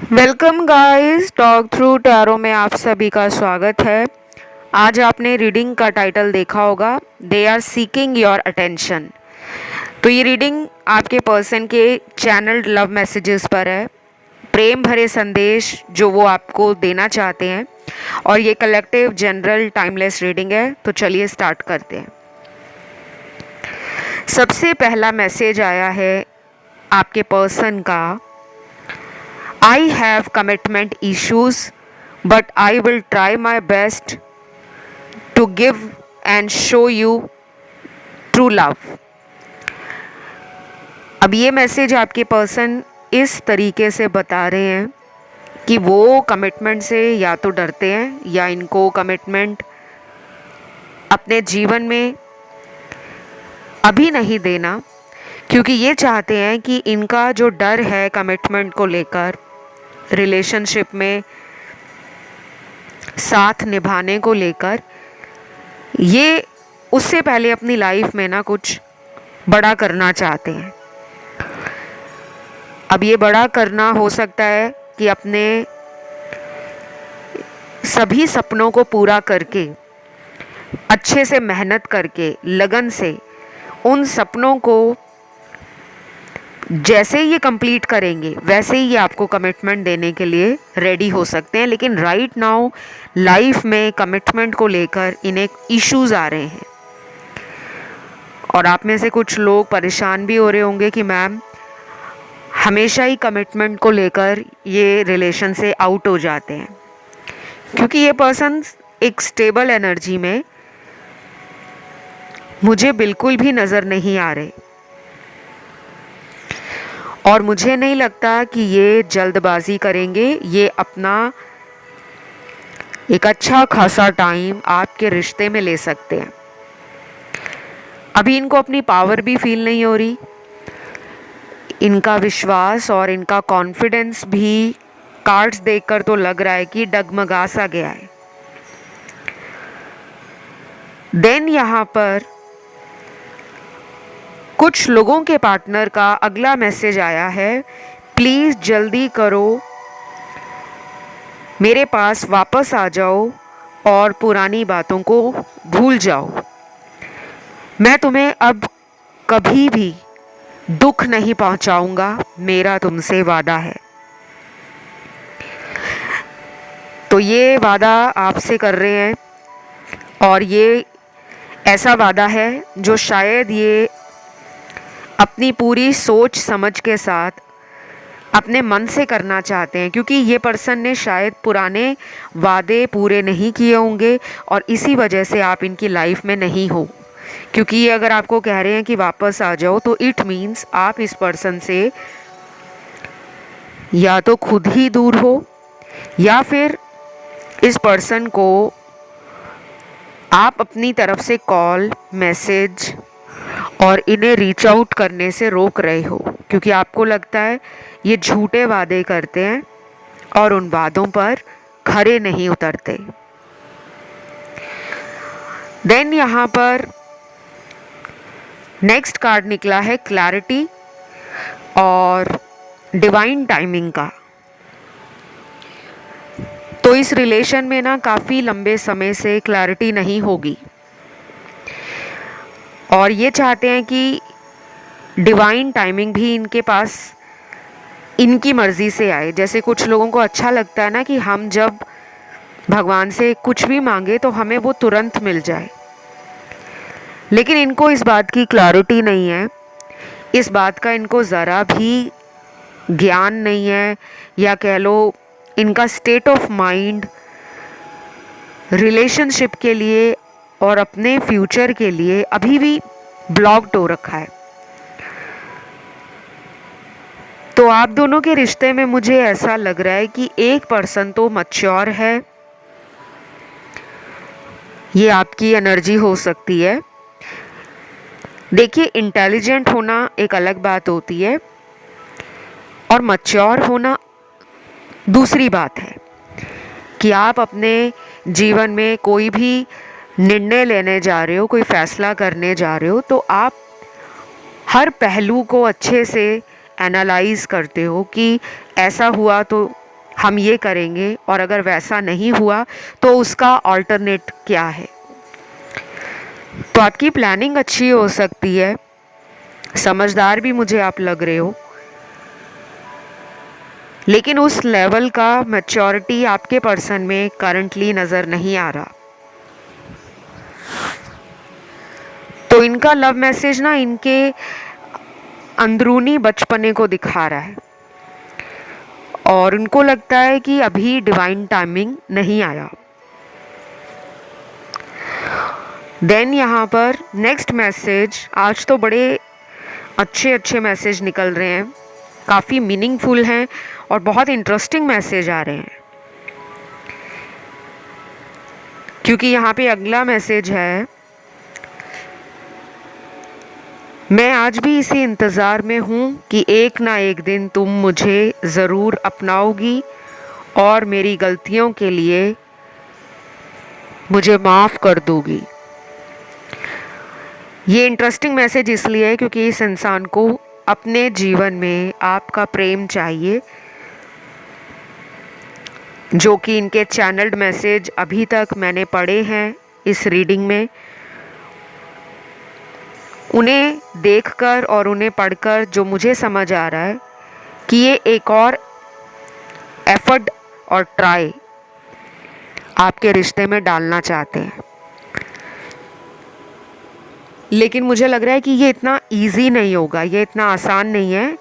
Welcome guys, talk through tarot में आप सभी का स्वागत है। आज आपने रीडिंग का टाइटल देखा होगा, they are seeking your attention. तो ये रीडिंग आपके पर्सन के चैनल्ड लव मैसेजेस पर है, प्रेम भरे संदेश जो वो आपको देना चाहते हैं। और ये कलेक्टिव जनरल टाइमलेस रीडिंग है। तो चलिए स्टार्ट करते हैं। सबसे पहला मैसेज आया है आपके पर्सन का, I have commitment issues, but I will try my best to give and show you true love. अब ये मैसेज आपके पर्सन इस तरीके से बता रहे हैं कि वो कमिटमेंट से या तो डरते हैं या इनको कमिटमेंट अपने जीवन में अभी नहीं देना, क्योंकि ये चाहते हैं कि इनका जो डर है कमिटमेंट को लेकर, रिलेशनशिप में साथ निभाने को लेकर, ये उससे पहले अपनी लाइफ में ना कुछ बड़ा करना चाहते हैं। अब ये बड़ा करना हो सकता है कि अपने सभी सपनों को पूरा करके, अच्छे से मेहनत करके, लगन से उन सपनों को जैसे ये कंप्लीट करेंगे वैसे ही ये आपको कमिटमेंट देने के लिए रेडी हो सकते हैं। लेकिन राइट नाउ लाइफ में कमिटमेंट को लेकर इन्हें इश्यूज आ रहे हैं और आप में से कुछ लोग परेशान भी हो रहे होंगे कि मैम हमेशा ही कमिटमेंट को लेकर ये रिलेशन से आउट हो जाते हैं, क्योंकि ये पर्सन एक स्टेबल एनर्जी में मुझे बिल्कुल भी नज़र नहीं आ रहे और मुझे नहीं लगता कि ये जल्दबाजी करेंगे। ये अपना एक अच्छा खासा टाइम आपके रिश्ते में ले सकते हैं। अभी इनको अपनी पावर भी फील नहीं हो रही, इनका विश्वास और इनका कॉन्फिडेंस भी कार्ड्स देखकर तो लग रहा है कि डगमगा सा गया है। देन यहाँ पर कुछ लोगों के पार्टनर का अगला मैसेज आया है, प्लीज़ जल्दी करो, मेरे पास वापस आ जाओ और पुरानी बातों को भूल जाओ। मैं तुम्हें अब कभी भी दुख नहीं पहुंचाऊंगा, मेरा तुमसे वादा है। तो ये वादा आपसे कर रहे हैं और ये ऐसा वादा है जो शायद ये अपनी पूरी सोच समझ के साथ अपने मन से करना चाहते हैं, क्योंकि ये पर्सन ने शायद पुराने वादे पूरे नहीं किए होंगे और इसी वजह से आप इनकी लाइफ में नहीं हो। क्योंकि ये अगर आपको कह रहे हैं कि वापस आ जाओ तो इट मीन्स आप इस पर्सन से या तो खुद ही दूर हो या फिर इस पर्सन को आप अपनी तरफ से कॉल, मैसेज और इन्हें रीच आउट करने से रोक रहे हो, क्योंकि आपको लगता है ये झूठे वादे करते हैं और उन वादों पर खरे नहीं उतरते। देन यहाँ पर नेक्स्ट कार्ड निकला है क्लैरिटी और डिवाइन टाइमिंग का। तो इस रिलेशन में ना काफ़ी लंबे समय से क्लैरिटी नहीं होगी और ये चाहते हैं कि डिवाइन टाइमिंग भी इनके पास इनकी मर्ज़ी से आए। जैसे कुछ लोगों को अच्छा लगता है ना कि हम जब भगवान से कुछ भी मांगे तो हमें वो तुरंत मिल जाए, लेकिन इनको इस बात की क्लैरिटी नहीं है, इस बात का इनको ज़रा भी ज्ञान नहीं है, या कह लो इनका स्टेट ऑफ माइंड रिलेशनशिप के लिए और अपने फ्यूचर के लिए अभी भी ब्लॉक्ड हो रखा है। तो आप दोनों के रिश्ते में मुझे ऐसा लग रहा है कि एक पर्सन तो मैच्योर है, ये आपकी एनर्जी हो सकती है। देखिए, इंटेलिजेंट होना एक अलग बात होती है और मैच्योर होना दूसरी बात है। कि आप अपने जीवन में कोई भी निर्णय लेने जा रहे हो, कोई फैसला करने जा रहे हो, तो आप हर पहलू को अच्छे से एनालाइज करते हो कि ऐसा हुआ तो हम ये करेंगे, और अगर वैसा नहीं हुआ तो उसका ऑल्टरनेट क्या है। तो आपकी प्लानिंग अच्छी हो सकती है, समझदार भी मुझे आप लग रहे हो, लेकिन उस लेवल का मैच्योरिटी आपके पर्सन में करंटली नज़र नहीं आ रहा। तो इनका लव मैसेज ना इनके अंदरूनी बचपने को दिखा रहा है, और उनको लगता है कि अभी डिवाइन टाइमिंग नहीं आया। देन यहाँ पर नेक्स्ट मैसेज, आज तो बड़े अच्छे अच्छे मैसेज निकल रहे हैं, काफ़ी मीनिंगफुल हैं और बहुत इंटरेस्टिंग मैसेज आ रहे हैं। क्योंकि यहाँ पे अगला मैसेज है, मैं आज भी इसी इंतज़ार में हूँ कि एक ना एक दिन तुम मुझे ज़रूर अपनाओगी और मेरी गलतियों के लिए मुझे माफ़ कर दोगी। ये इंटरेस्टिंग मैसेज इसलिए है क्योंकि इस इंसान को अपने जीवन में आपका प्रेम चाहिए, जो कि इनके चैनल्ड मैसेज अभी तक मैंने पढ़े हैं इस रीडिंग में। उन्हें देखकर और उन्हें पढ़कर जो मुझे समझ आ रहा है कि ये एक और एफर्ट और ट्राई आपके रिश्ते में डालना चाहते हैं, लेकिन मुझे लग रहा है कि ये इतना इजी नहीं होगा, ये इतना आसान नहीं है,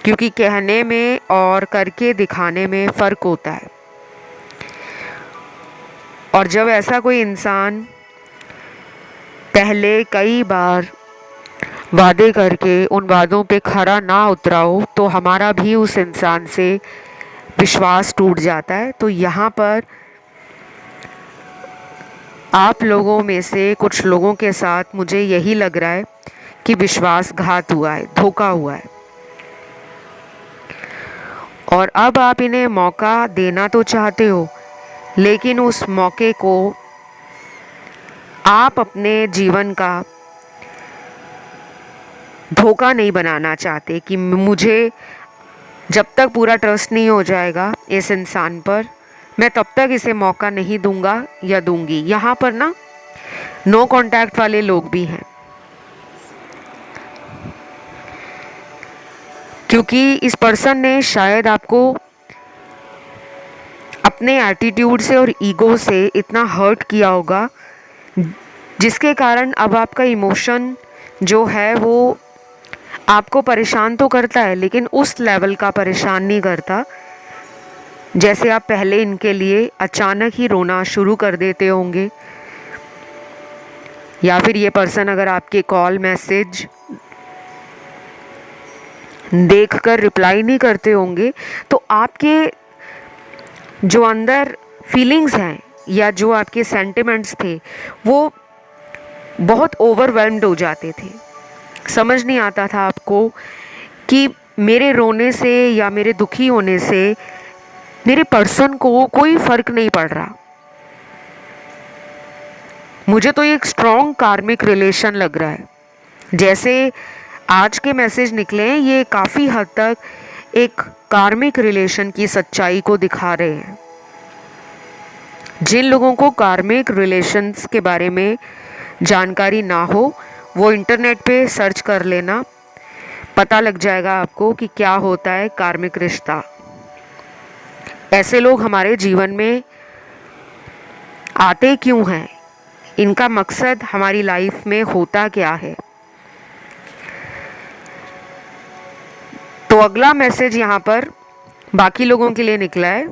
क्योंकि कहने में और करके दिखाने में फ़र्क होता है। और जब ऐसा कोई इंसान पहले कई बार वादे करके उन वादों पे खरा ना उतरा हो तो हमारा भी उस इंसान से विश्वास टूट जाता है। तो यहाँ पर आप लोगों में से कुछ लोगों के साथ मुझे यही लग रहा है कि विश्वासघात हुआ है, धोखा हुआ है, और अब आप इन्हें मौका देना तो चाहते हो, लेकिन उस मौके को आप अपने जीवन का धोखा नहीं बनाना चाहते कि मुझे जब तक पूरा ट्रस्ट नहीं हो जाएगा इस इंसान पर, मैं तब तक इसे मौका नहीं दूंगा या दूंगी। यहाँ पर ना नो कांटेक्ट वाले लोग भी हैं, क्योंकि इस पर्सन ने शायद आपको अपने एटीट्यूड से और ईगो से इतना हर्ट किया होगा, जिसके कारण अब आपका इमोशन जो है वो आपको परेशान तो करता है, लेकिन उस लेवल का परेशान नहीं करता जैसे आप पहले इनके लिए अचानक ही रोना शुरू कर देते होंगे, या फिर ये पर्सन अगर आपके कॉल मैसेज देखकर रिप्लाई नहीं करते होंगे तो आपके जो अंदर फीलिंग्स हैं या जो आपके सेंटिमेंट्स थे वो बहुत ओवरवेल्म्ड हो जाते थे। समझ नहीं आता था आपको कि मेरे रोने से या मेरे दुखी होने से मेरे पर्सन को कोई फ़र्क नहीं पड़ रहा। मुझे तो ये एक स्ट्रॉन्ग कार्मिक रिलेशन लग रहा है। जैसे आज के मैसेज निकले हैं, ये काफ़ी हद तक एक कार्मिक रिलेशन की सच्चाई को दिखा रहे हैं। जिन लोगों को कार्मिक रिलेशंस के बारे में जानकारी ना हो वो इंटरनेट पे सर्च कर लेना, पता लग जाएगा आपको कि क्या होता है कार्मिक रिश्ता। ऐसे लोग हमारे जीवन में आते क्यों हैं, इनका मकसद हमारी लाइफ में होता क्या है। तो अगला मैसेज यहाँ पर बाकी लोगों के लिए निकला है,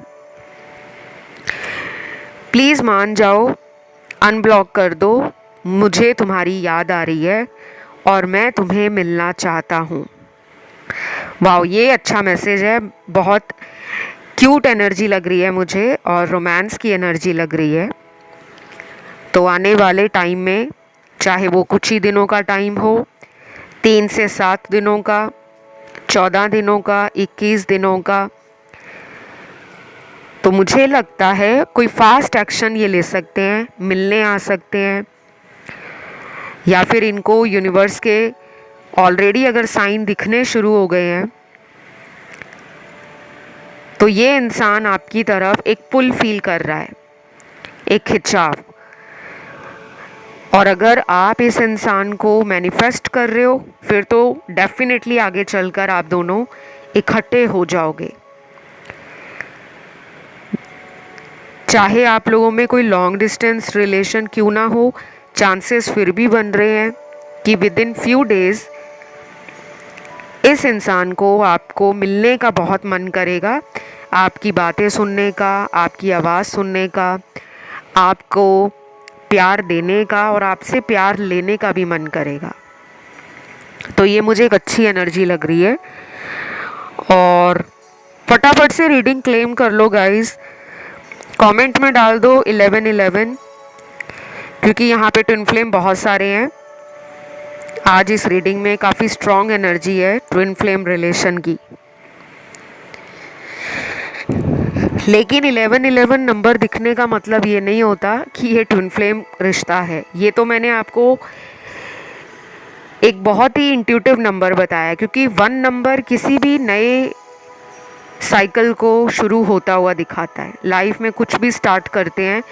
प्लीज़ मान जाओ, अनब्लॉक कर दो, मुझे तुम्हारी याद आ रही है और मैं तुम्हें मिलना चाहता हूँ। वाह, ये अच्छा मैसेज है, बहुत क्यूट एनर्जी लग रही है मुझे और रोमांस की एनर्जी लग रही है। तो आने वाले टाइम में, चाहे वो कुछ ही दिनों का टाइम हो, 3 से 7 दिनों का, 14 दिनों का, 21 दिनों का, तो मुझे लगता है कोई फास्ट एक्शन ये ले सकते हैं, मिलने आ सकते हैं, या फिर इनको यूनिवर्स के ऑलरेडी अगर साइन दिखने शुरू हो गए हैं तो ये इंसान आपकी तरफ एक पुल फील कर रहा है, एक खिंचाव। और अगर आप इस इंसान को मैनिफेस्ट कर रहे हो, फिर तो डेफिनेटली आगे चलकर आप दोनों इकट्ठे हो जाओगे। चाहे आप लोगों में कोई लॉन्ग डिस्टेंस रिलेशन क्यों ना हो, चांसेस फिर भी बन रहे हैं कि विद इन फ्यू डेज इस इंसान को आपको मिलने का बहुत मन करेगा, आपकी बातें सुनने का, आपकी आवाज़ सुनने का, आपको प्यार देने का और आपसे प्यार लेने का भी मन करेगा। तो ये मुझे एक अच्छी एनर्जी लग रही है। और फटाफट से रीडिंग क्लेम कर लो गाइस, कमेंट में डाल दो 1111, क्योंकि यहाँ पे ट्विन फ्लेम बहुत सारे हैं। आज इस रीडिंग में काफ़ी स्ट्रॉन्ग एनर्जी है ट्विन फ्लेम रिलेशन की। लेकिन 1111 नंबर दिखने का मतलब ये नहीं होता कि ये ट्विन फ्लेम रिश्ता है। ये तो मैंने आपको एक बहुत ही इंट्यूटिव नंबर बताया, क्योंकि 1 नंबर किसी भी नए साइकिल को शुरू होता हुआ दिखाता है। लाइफ में कुछ भी स्टार्ट करते हैं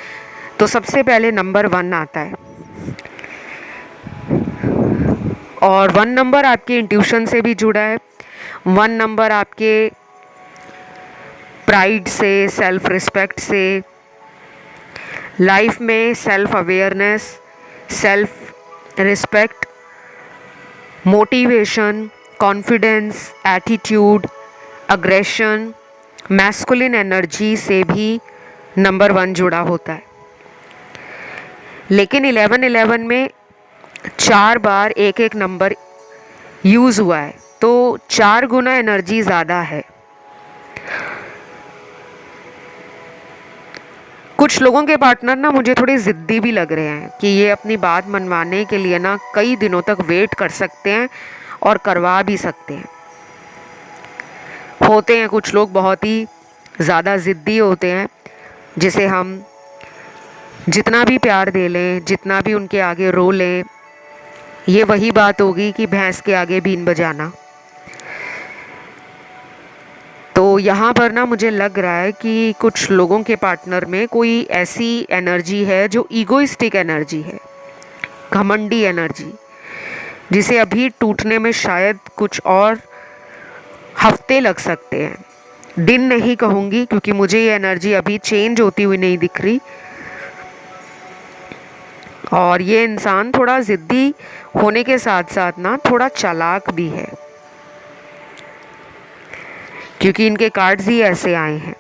तो सबसे पहले नंबर 1 आता है। और 1 नंबर आपके इंट्यूशन से भी जुड़ा है। 1 नंबर आपके प्राइड से, सेल्फ रिस्पेक्ट से, लाइफ में self awareness, self respect, motivation, confidence, attitude, aggression, masculine energy से भी नंबर 1 जुड़ा होता है। लेकिन 1111 में 4 बार एक एक नंबर यूज़ हुआ है, तो 4 गुना एनर्जी ज़्यादा है। कुछ लोगों के पार्टनर ना मुझे थोड़े ज़िद्दी भी लग रहे हैं कि ये अपनी बात मनवाने के लिए ना कई दिनों तक वेट कर सकते हैं और करवा भी सकते हैं। होते हैं कुछ लोग बहुत ही ज़्यादा ज़िद्दी होते हैं, जिसे हम जितना भी प्यार दे लें, जितना भी उनके आगे रो लें, ये वही बात होगी कि भैंस के आगे बीन बजाना। तो यहाँ पर ना मुझे लग रहा है कि कुछ लोगों के पार्टनर में कोई ऐसी एनर्जी है जो ईगोइस्टिक एनर्जी है, घमंडी एनर्जी, जिसे अभी टूटने में शायद कुछ और हफ्ते लग सकते हैं। दिन नहीं कहूँगी, क्योंकि मुझे ये एनर्जी अभी चेंज होती हुई नहीं दिख रही। और ये इंसान थोड़ा ज़िद्दी होने के साथ साथ ना थोड़ा चालाक भी है, क्योंकि इनके कार्ड्स ही ऐसे आए हैं।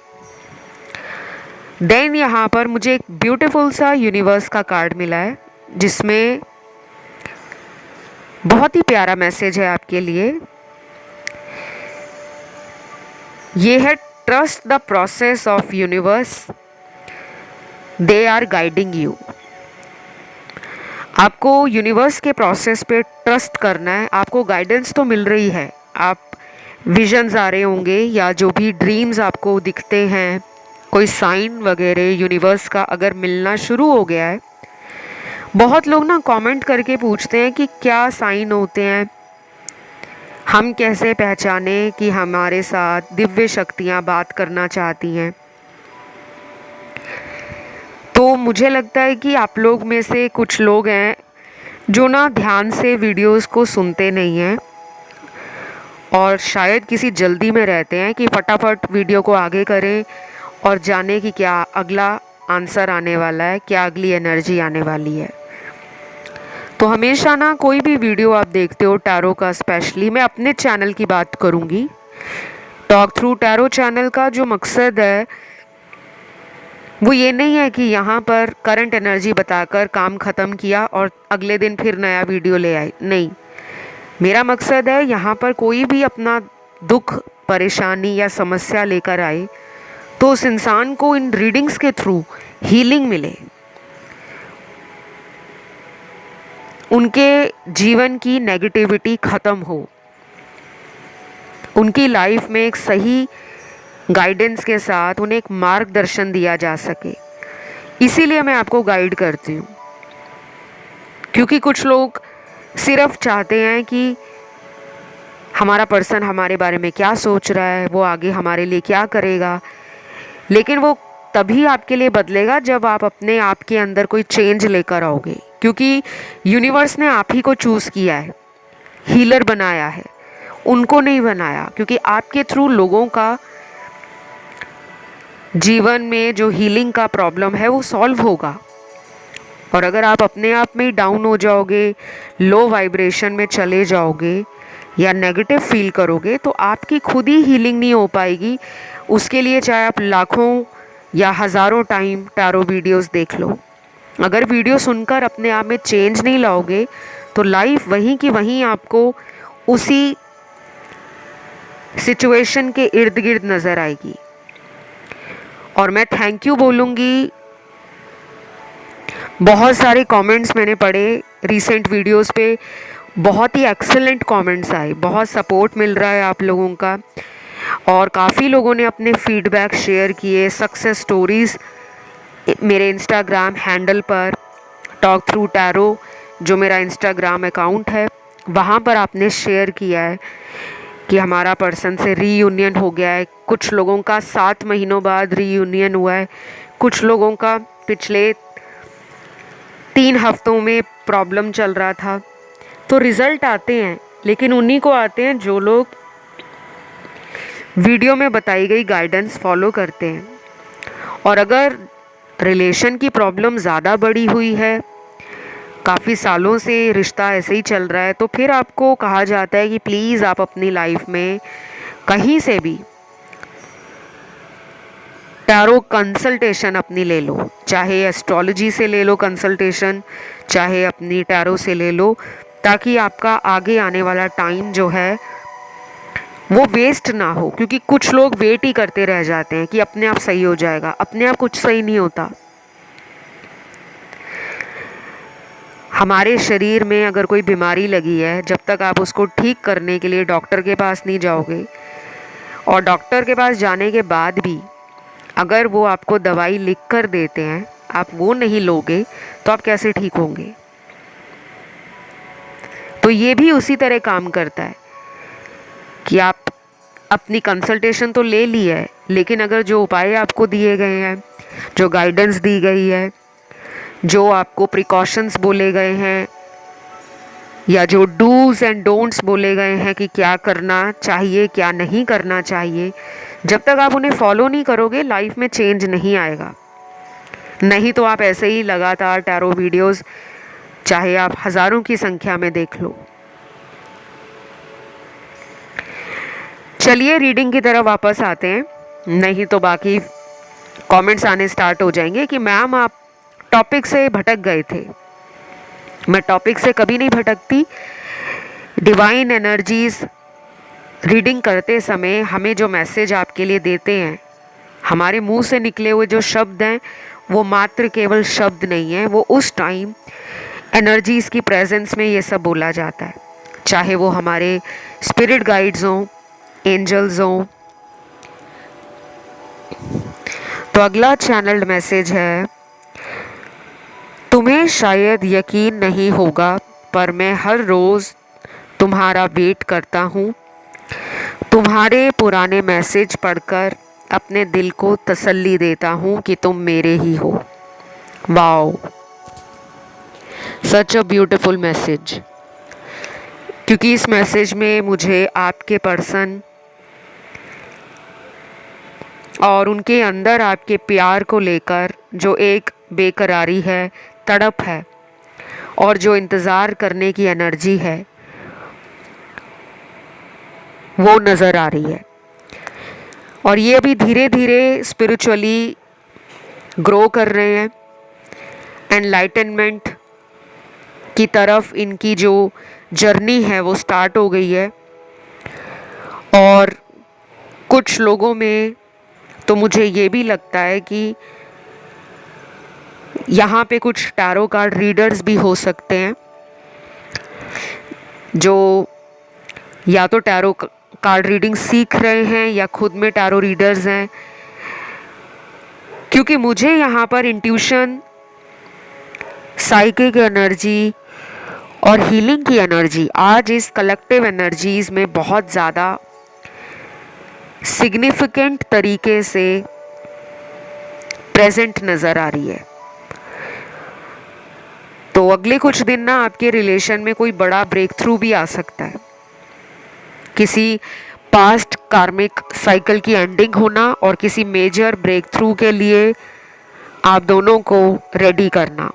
देन यहाँ पर मुझे एक ब्यूटीफुल सा यूनिवर्स का कार्ड मिला है, जिसमें बहुत ही प्यारा मैसेज है आपके लिए। ये है trust the process of universe, they are guiding you. आपको यूनिवर्स के प्रोसेस पे ट्रस्ट करना है। आपको गाइडेंस तो मिल रही है, आप विजन्स आ रहे होंगे या जो भी ड्रीम्स आपको दिखते हैं, कोई साइन वगैरह यूनिवर्स का अगर मिलना शुरू हो गया है। बहुत लोग ना कमेंट करके पूछते हैं कि क्या साइन होते हैं, हम कैसे पहचाने कि हमारे साथ दिव्य शक्तियाँ बात करना चाहती हैं। तो मुझे लगता है कि आप लोग में से कुछ लोग हैं जो ना ध्यान से वीडियोस को सुनते नहीं हैं और शायद किसी जल्दी में रहते हैं कि फटाफट वीडियो को आगे करें और जाने कि क्या अगला आंसर आने वाला है, क्या अगली एनर्जी आने वाली है। तो हमेशा ना कोई भी वीडियो आप देखते हो टैरो का, स्पेशली मैं अपने चैनल की बात करूँगी, टॉक थ्रू टैरो चैनल का जो मकसद है वो ये नहीं है कि यहाँ पर करंट एनर्जी बताकर काम ख़त्म किया और अगले दिन फिर नया वीडियो ले आए। नहीं, मेरा मकसद है यहाँ पर कोई भी अपना दुख, परेशानी या समस्या लेकर आए तो उस इंसान को इन रीडिंग्स के थ्रू हीलिंग मिले, उनके जीवन की नेगेटिविटी ख़त्म हो, उनकी लाइफ में एक सही गाइडेंस के साथ उन्हें एक मार्गदर्शन दिया जा सके। इसीलिए मैं आपको गाइड करती हूँ, क्योंकि कुछ लोग सिर्फ चाहते हैं कि हमारा पर्सन हमारे बारे में क्या सोच रहा है, वो आगे हमारे लिए क्या करेगा। लेकिन वो तभी आपके लिए बदलेगा जब आप अपने आप के अंदर कोई चेंज लेकर आओगे, क्योंकि यूनिवर्स ने आप ही को चूज़ किया है, हीलर बनाया है, उनको नहीं बनाया। क्योंकि आपके थ्रू लोगों का जीवन में जो हीलिंग का प्रॉब्लम है वो सॉल्व होगा। और अगर आप अपने आप में ही डाउन हो जाओगे, लो वाइब्रेशन में चले जाओगे या नेगेटिव फील करोगे, तो आपकी खुद ही हीलिंग नहीं हो पाएगी। उसके लिए चाहे आप लाखों या हज़ारों टाइम टैरो वीडियोस देख लो, अगर वीडियो सुनकर अपने आप में चेंज नहीं लाओगे तो लाइफ वहीं की वहीं आपको उसी सिचुएशन के इर्द गिर्द नज़र आएगी। और मैं थैंक यू बोलूँगी, बहुत सारे कमेंट्स मैंने पढ़े रीसेंट वीडियोस पे, बहुत ही एक्सेलेंट कमेंट्स आए, बहुत सपोर्ट मिल रहा है आप लोगों का। और काफ़ी लोगों ने अपने फीडबैक शेयर किए, सक्सेस स्टोरीज़ मेरे इंस्टाग्राम हैंडल पर टॉक थ्रू टैरो, जो मेरा इंस्टाग्राम अकाउंट है, वहाँ पर आपने शेयर किया है कि हमारा पर्सन से रीयूनियन हो गया है। कुछ लोगों का 7 महीनों बाद रीयूनियन हुआ है, कुछ लोगों का पिछले 3 हफ्तों में प्रॉब्लम चल रहा था। तो रिज़ल्ट आते हैं, लेकिन उन्हीं को आते हैं जो लोग वीडियो में बताई गई गाइडेंस फॉलो करते हैं। और अगर रिलेशन की प्रॉब्लम ज़्यादा बड़ी हुई है, काफ़ी सालों से रिश्ता ऐसे ही चल रहा है, तो फिर आपको कहा जाता है कि प्लीज़ आप अपनी लाइफ में कहीं से भी टैरो कंसल्टेशन अपनी ले लो, चाहे एस्ट्रोलॉजी से ले लो कंसल्टेशन, चाहे अपनी टैरो से ले लो, ताकि आपका आगे आने वाला टाइम जो है वो वेस्ट ना हो। क्योंकि कुछ लोग वेट ही करते रह जाते हैं कि अपने आप सही हो जाएगा, अपने आप कुछ सही नहीं होता। हमारे शरीर में अगर कोई बीमारी लगी है, जब तक आप उसको ठीक करने के लिए डॉक्टर के पास नहीं जाओगे, और डॉक्टर के पास जाने के बाद भी अगर वो आपको दवाई लिख कर देते हैं, आप वो नहीं लोगे, तो आप कैसे ठीक होंगे। तो ये भी उसी तरह काम करता है कि आप अपनी कंसल्टेशन तो ले ली है, लेकिन अगर जो उपाय आपको दिए गए हैं, जो गाइडेंस दी गई है, जो आपको प्रिकॉशंस बोले गए हैं, या जो डूज एंड डोंट्स बोले गए हैं कि क्या करना चाहिए क्या नहीं करना चाहिए, जब तक आप उन्हें फॉलो नहीं करोगे लाइफ में चेंज नहीं आएगा। नहीं तो आप ऐसे ही लगातार टैरो वीडियोस चाहे आप हज़ारों की संख्या में देख लो। चलिए रीडिंग की तरफ वापस आते हैं, नहीं तो बाकी कमेंट्स आने स्टार्ट हो जाएंगे कि मैम आप टॉपिक से भटक गए थे। मैं टॉपिक से कभी नहीं भटकती। डिवाइन एनर्जीज रीडिंग करते समय हमें जो मैसेज आपके लिए देते हैं, हमारे मुंह से निकले हुए जो शब्द हैं, वो मात्र केवल शब्द नहीं है, वो उस टाइम एनर्जीज़ की प्रेजेंस में ये सब बोला जाता है। चाहे वो हमारे स्पिरिट गाइड्स हों, एंजल्स हों। तो अगला चैनल्ड मैसेज है, तुम्हें शायद यकीन नहीं होगा पर मैं हर रोज़ तुम्हारा वेट करता हूँ। तुम्हारे पुराने मैसेज पढ़कर अपने दिल को तसल्ली देता हूँ कि तुम मेरे ही हो। Wow, such a beautiful message. क्योंकि इस मैसेज में मुझे आपके पर्सन और उनके अंदर आपके प्यार को लेकर जो एक बेकरारी है, तड़प है, और जो इंतज़ार करने की एनर्जी है, वो नज़र आ रही है। और ये अभी धीरे धीरे स्पिरिचुअली ग्रो कर रहे हैं। एनलाइटनमेंट की तरफ इनकी जो जर्नी है वो स्टार्ट हो गई है। और कुछ लोगों में तो मुझे ये भी लगता है कि यहाँ पे कुछ टैरो कार्ड रीडर्स भी हो सकते हैं, जो या तो टैरो कार्ड रीडिंग सीख रहे हैं या खुद में टैरो रीडर्स हैं। क्योंकि मुझे यहाँ पर इंट्यूशन, साइकिक एनर्जी और हीलिंग की एनर्जी आज इस कलेक्टिव एनर्जीज में बहुत ज़्यादा सिग्निफिकेंट तरीके से प्रेजेंट नज़र आ रही है। तो अगले कुछ दिन ना आपके रिलेशन में कोई बड़ा ब्रेक थ्रू भी आ सकता है। किसी पास्ट कार्मिक साइकिल की एंडिंग होना और किसी मेजर ब्रेक थ्रू के लिए आप दोनों को रेडी करना।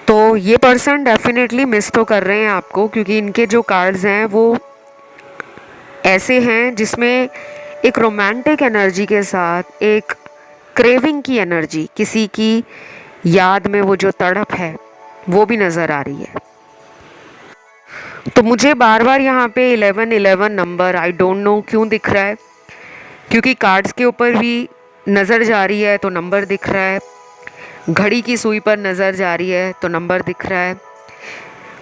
तो ये पर्सन डेफिनेटली मिस तो कर रहे हैं आपको, क्योंकि इनके जो कार्ड्स हैं वो ऐसे हैं जिसमें एक रोमांटिक एनर्जी के साथ एक क्रेविंग की एनर्जी, किसी की याद में वो जो तड़प है वो भी नज़र आ रही है। तो मुझे बार बार यहाँ पे 1111 नंबर आई डोंट नो क्यों दिख रहा है, क्योंकि कार्ड्स के ऊपर भी नज़र जा रही है तो नंबर दिख रहा है, घड़ी की सुई पर नज़र जा रही है तो नंबर दिख रहा है।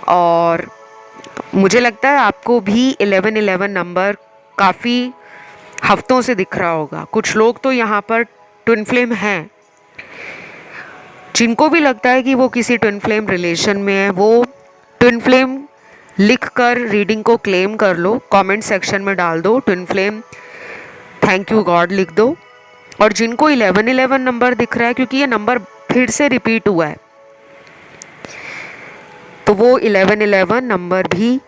और मुझे लगता है आपको भी 1111 नंबर काफ़ी हफ्तों से दिख रहा होगा। कुछ लोग तो यहाँ पर ट्विन फ्लेम हैं, जिनको भी लगता है कि वो किसी ट्विन फ्लेम रिलेशन में है, वो ट्विन फ्लेम लिख कर रीडिंग को क्लेम कर लो, कमेंट सेक्शन में डाल दो twin flame thank you God लिख दो। और जिनको 1111 नंबर दिख रहा है, क्योंकि ये नंबर फिर से रिपीट हुआ है, तो वो 1111 नंबर भी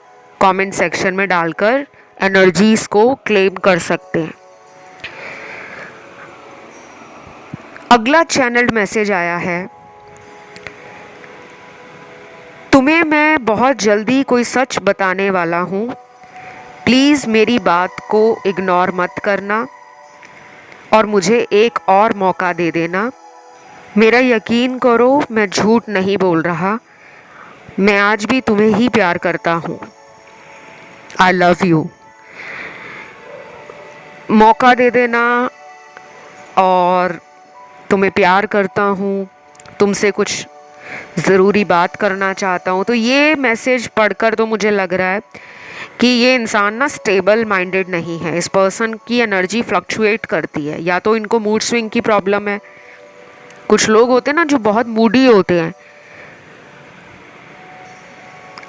कमेंट सेक्शन में डालकर एनर्जीज को क्लेम कर सकते हैं। अगला चैनल्ड मैसेज आया है, तुम्हें मैं बहुत जल्दी कोई सच बताने वाला हूँ, प्लीज़ मेरी बात को इग्नोर मत करना और मुझे एक और मौका दे देना। मेरा यकीन करो, मैं झूठ नहीं बोल रहा, मैं आज भी तुम्हें ही प्यार करता हूँ। I love you. मौका दे देना और तुम्हें प्यार करता हूँ, तुमसे कुछ ज़रूरी बात करना चाहता हूँ। तो ये मैसेज पढ़कर तो मुझे लग रहा है कि ये इंसान ना स्टेबल माइंडेड नहीं है। इस पर्सन की एनर्जी फ्लक्चुएट करती है, या तो इनको मूड स्विंग की प्रॉब्लम है। कुछ लोग होते हैं ना जो बहुत मूडी होते हैं,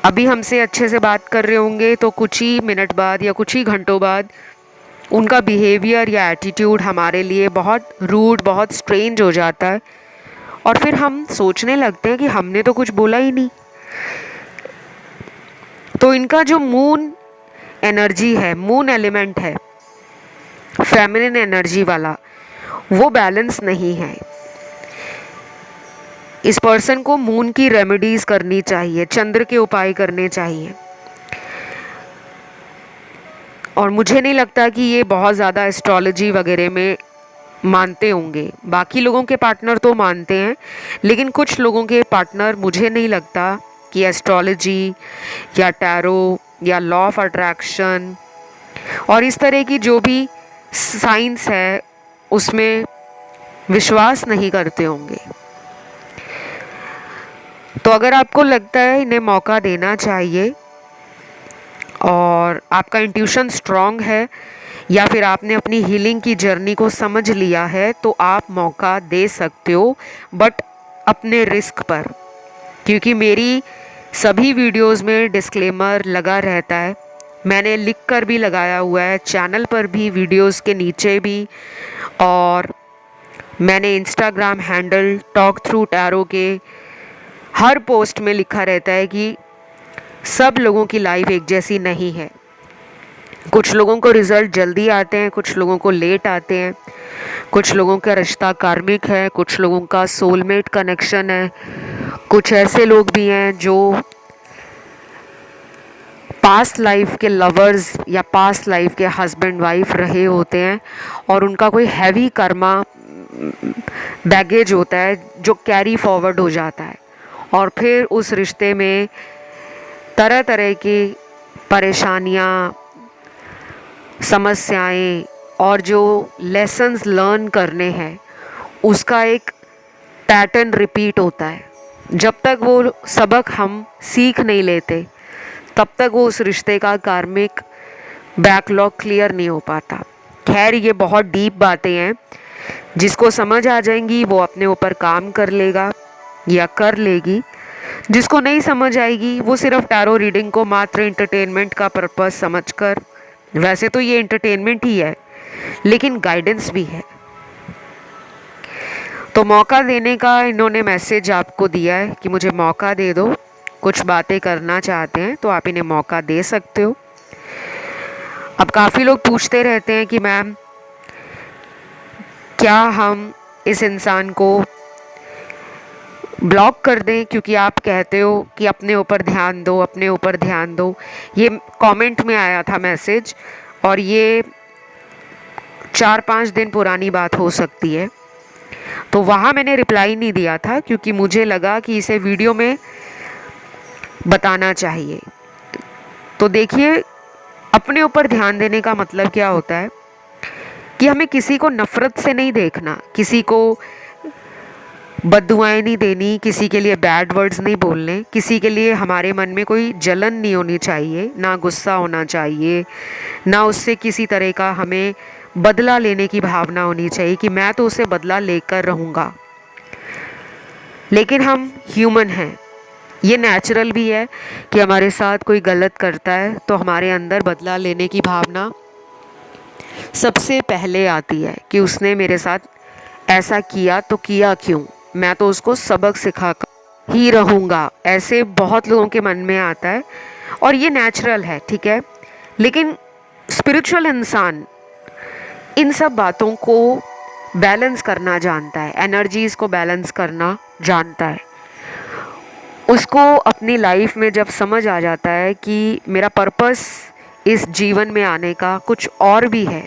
अभी हमसे अच्छे से बात कर रहे होंगे तो कुछ ही मिनट बाद या कुछ ही घंटों बाद उनका बिहेवियर या एटीट्यूड हमारे लिए बहुत रूड, बहुत स्ट्रेंज हो जाता है और फिर हम सोचने लगते हैं कि हमने तो कुछ बोला ही नहीं। तो इनका जो मून एनर्जी है, मून एलिमेंट है, फेमिनिन एनर्जी वाला, वो बैलेंस नहीं है। इस पर्सन को मून की रेमेडीज करनी चाहिए, चंद्र के उपाय करने चाहिए। और मुझे नहीं लगता कि ये बहुत ज़्यादा एस्ट्रोलॉजी वगैरह में मानते होंगे। बाकी लोगों के पार्टनर तो मानते हैं, लेकिन कुछ लोगों के पार्टनर मुझे नहीं लगता कि एस्ट्रोलॉजी या टैरो या लॉ ऑफ अट्रैक्शन और इस तरह की जो भी साइंस है उसमें विश्वास नहीं करते होंगे। तो अगर आपको लगता है इन्हें मौका देना चाहिए और आपका इंट्यूशन स्ट्रांग है या फिर आपने अपनी हीलिंग की जर्नी को समझ लिया है, तो आप मौका दे सकते हो, बट अपने रिस्क पर। क्योंकि मेरी सभी वीडियोस में डिस्क्लेमर लगा रहता है, मैंने लिख कर भी लगाया हुआ है, चैनल पर भी, वीडियोस के नीचे भी, और मैंने Instagram handle talk through tarot के हर पोस्ट में लिखा रहता है कि सब लोगों की लाइफ एक जैसी नहीं है। कुछ लोगों को रिज़ल्ट जल्दी आते हैं, कुछ लोगों को लेट आते हैं, कुछ लोगों का रिश्ता कार्मिक है, कुछ लोगों का सोलमेट कनेक्शन है, कुछ ऐसे लोग भी हैं जो पास्ट लाइफ के लवर्स या पास्ट लाइफ के हस्बैंड वाइफ रहे होते हैं और उनका कोई हैवी कर्मा बैगेज होता है जो कैरी फॉरवर्ड हो जाता है और फिर उस रिश्ते में तरह तरह की परेशानियाँ, समस्याएं और जो लेसन्स लर्न करने हैं उसका एक पैटर्न रिपीट होता है। जब तक वो सबक हम सीख नहीं लेते तब तक वो उस रिश्ते का कार्मिक बैकलॉग क्लियर नहीं हो पाता। खैर, ये बहुत डीप बातें हैं, जिसको समझ आ जाएंगी वो अपने ऊपर काम कर लेगा, या कर लेगी। जिसको नहीं समझ आएगी वो सिर्फ टैरो रीडिंग को मात्र इंटरटेनमेंट का पर्पस समझकर, वैसे तो ये इंटरटेनमेंट ही है लेकिन गाइडेंस भी है, तो मौका देने का इन्होंने मैसेज आपको दिया है कि मुझे मौका दे दो, कुछ बातें करना चाहते हैं तो आप इन्हें मौका दे सकते हो। अब काफ़ी लोग पूछते रहते हैं कि मैम क्या हम इस इंसान को ब्लॉक कर दें, क्योंकि आप कहते हो कि अपने ऊपर ध्यान दो, अपने ऊपर ध्यान दो। ये कमेंट में आया था मैसेज और ये 4-5 दिन पुरानी बात हो सकती है, तो वहाँ मैंने रिप्लाई नहीं दिया था क्योंकि मुझे लगा कि इसे वीडियो में बताना चाहिए। तो देखिए, अपने ऊपर ध्यान देने का मतलब क्या होता है कि हमें किसी को नफ़रत से नहीं देखना, किसी को बद्दुआएं नहीं देनी, किसी के लिए बैड वर्ड्स नहीं बोलने, किसी के लिए हमारे मन में कोई जलन नहीं होनी चाहिए, ना गुस्सा होना चाहिए, ना उससे किसी तरह का हमें बदला लेने की भावना होनी चाहिए कि मैं तो उसे बदला लेकर रहूँगा। लेकिन हम ह्यूमन हैं, ये नेचुरल भी है कि हमारे साथ कोई गलत करता है तो हमारे अंदर बदला लेने की भावना सबसे पहले आती है कि उसने मेरे साथ ऐसा किया तो किया क्यों, मैं तो उसको सबक सिखा कर ही रहूँगा, ऐसे बहुत लोगों के मन में आता है और ये नेचुरल है, ठीक है। लेकिन स्पिरिचुअल इंसान इन सब बातों को बैलेंस करना जानता है, एनर्जीज़ को बैलेंस करना जानता है। उसको अपनी लाइफ में जब समझ आ जाता है कि मेरा पर्पस इस जीवन में आने का कुछ और भी है,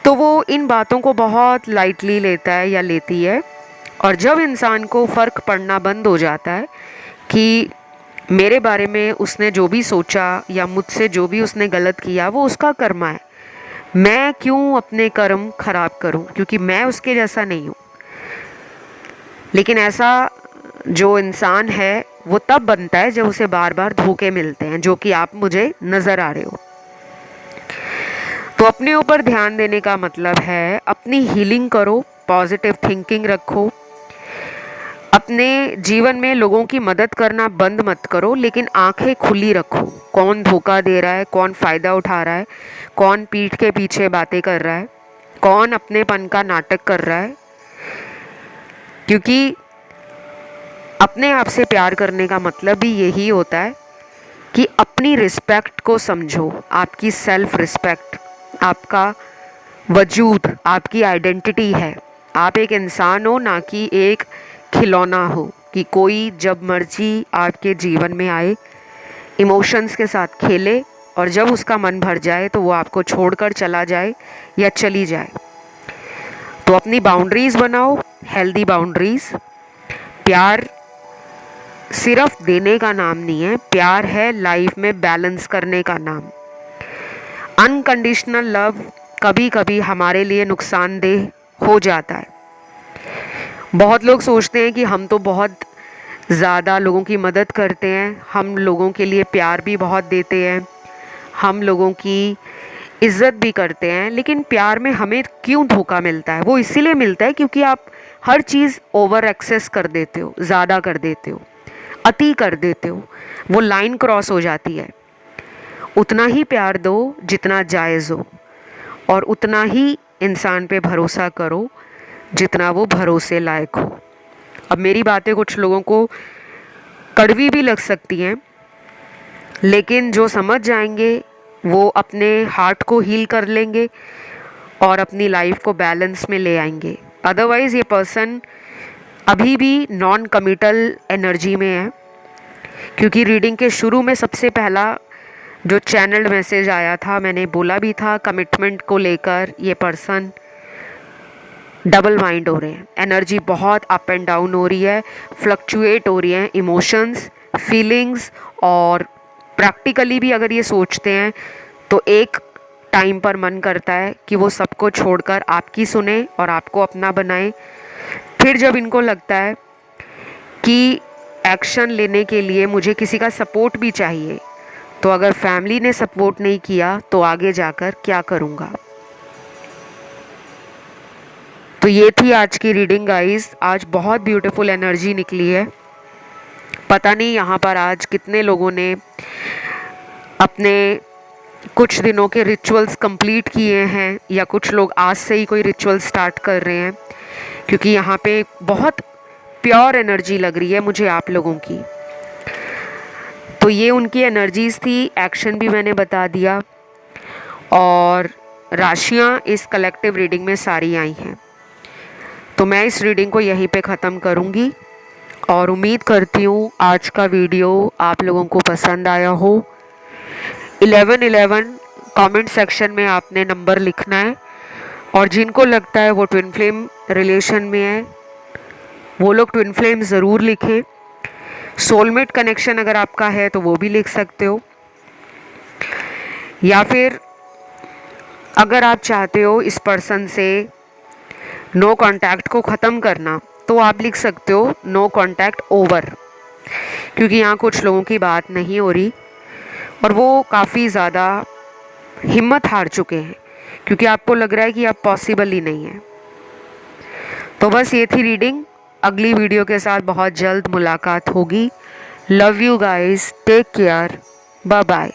तो वो इन बातों को बहुत लाइटली लेता है या लेती है। और जब इंसान को फ़र्क पड़ना बंद हो जाता है कि मेरे बारे में उसने जो भी सोचा या मुझसे जो भी उसने गलत किया वो उसका कर्मा है, मैं क्यों अपने कर्म खराब करूं, क्योंकि मैं उसके जैसा नहीं हूं। लेकिन ऐसा जो इंसान है वो तब बनता है जब उसे बार बार धोखे मिलते हैं, जो कि आप मुझे नज़र आ रहे हो। तो अपने ऊपर ध्यान देने का मतलब है अपनी हीलिंग करो, पॉजिटिव थिंकिंग रखो, अपने जीवन में लोगों की मदद करना बंद मत करो, लेकिन आंखें खुली रखो। कौन धोखा दे रहा है, कौन फ़ायदा उठा रहा है, कौन पीठ के पीछे बातें कर रहा है, कौन अपनेपन का नाटक कर रहा है। क्योंकि अपने आप से प्यार करने का मतलब भी यही होता है कि अपनी रिस्पेक्ट को समझो, आपकी सेल्फ रिस्पेक्ट, आपका वजूद, आपकी आइडेंटिटी है। आप एक इंसान हो, ना कि एक खिलौना हो कि कोई जब मर्जी आपके जीवन में आए, इमोशंस के साथ खेले और जब उसका मन भर जाए तो वो आपको छोड़कर चला जाए या चली जाए। तो अपनी बाउंड्रीज़ बनाओ, हेल्दी बाउंड्रीज़। प्यार सिर्फ देने का नाम नहीं है, प्यार है लाइफ में बैलेंस करने का नाम। अनकंडीशनल लव कभी कभी हमारे लिए नुकसानदेह हो जाता है। बहुत लोग सोचते हैं कि हम तो बहुत ज़्यादा लोगों की मदद करते हैं, हम लोगों के लिए प्यार भी बहुत देते हैं, हम लोगों की इज़्ज़त भी करते हैं, लेकिन प्यार में हमें क्यों धोखा मिलता है? वो इसीलिए मिलता है क्योंकि आप हर चीज़ ओवर एक्सेस कर देते हो, ज़्यादा कर देते हो, अति कर देते हो, वो लाइन क्रॉस हो जाती है। उतना ही प्यार दो जितना जायज़ हो और उतना ही इंसान पे भरोसा करो जितना वो भरोसे लायक हो। अब मेरी बातें कुछ लोगों को कड़वी भी लग सकती हैं, लेकिन जो समझ जाएंगे वो अपने हार्ट को हील कर लेंगे और अपनी लाइफ को बैलेंस में ले आएंगे। अदरवाइज़ ये पर्सन अभी भी नॉन कमिटल एनर्जी में है, क्योंकि रीडिंग के शुरू में सबसे पहला जो चैनल्ड मैसेज आया था, मैंने बोला भी था कमिटमेंट को लेकर ये पर्सन डबल माइंड हो रहे हैं, एनर्जी बहुत अप एंड डाउन हो रही है, फ्लक्चुएट हो रही है इमोशंस, फीलिंग्स। और प्रैक्टिकली भी अगर ये सोचते हैं तो एक टाइम पर मन करता है कि वो सबको छोड़कर आपकी सुने और आपको अपना बनाए। फिर जब इनको लगता है कि एक्शन लेने के लिए मुझे किसी का सपोर्ट भी चाहिए, तो अगर फैमिली ने सपोर्ट नहीं किया तो आगे जाकर क्या करूँगा। तो तो ये थी आज की रीडिंग गाइस। आज बहुत ब्यूटीफुल एनर्जी निकली है। पता नहीं यहाँ पर आज कितने लोगों ने अपने कुछ दिनों के रिचुअल्स कंप्लीट किए हैं या कुछ लोग आज से ही कोई रिचुअल स्टार्ट कर रहे हैं, क्योंकि यहाँ पे बहुत प्योर एनर्जी लग रही है मुझे आप लोगों की। तो ये उनकी एनर्जीज थी। एक्शन भी मैंने बता दिया और राशियाँ इस कलेक्टिव रीडिंग में सारी आई हैं। तो मैं इस रीडिंग को यहीं पे ख़त्म करूँगी और उम्मीद करती हूँ आज का वीडियो आप लोगों को पसंद आया हो। 1111 कमेंट सेक्शन में आपने नंबर लिखना है और जिनको लगता है वो ट्विन फ्लेम रिलेशन में है वो लोग ट्विन फ्लेम ज़रूर लिखें। सोलमेट कनेक्शन अगर आपका है तो वो भी लिख सकते हो, या फिर अगर आप चाहते हो इस पर्सन से नो कांटेक्ट को ख़त्म करना तो आप लिख सकते हो नो कांटेक्ट ओवर, क्योंकि यहाँ कुछ लोगों की बात नहीं हो रही और वो काफ़ी ज़्यादा हिम्मत हार चुके हैं, क्योंकि आपको लग रहा है कि अब पॉसिबल ही नहीं है। तो बस ये थी रीडिंग। अगली वीडियो के साथ बहुत जल्द मुलाकात होगी। Love you guys, take care, bye bye.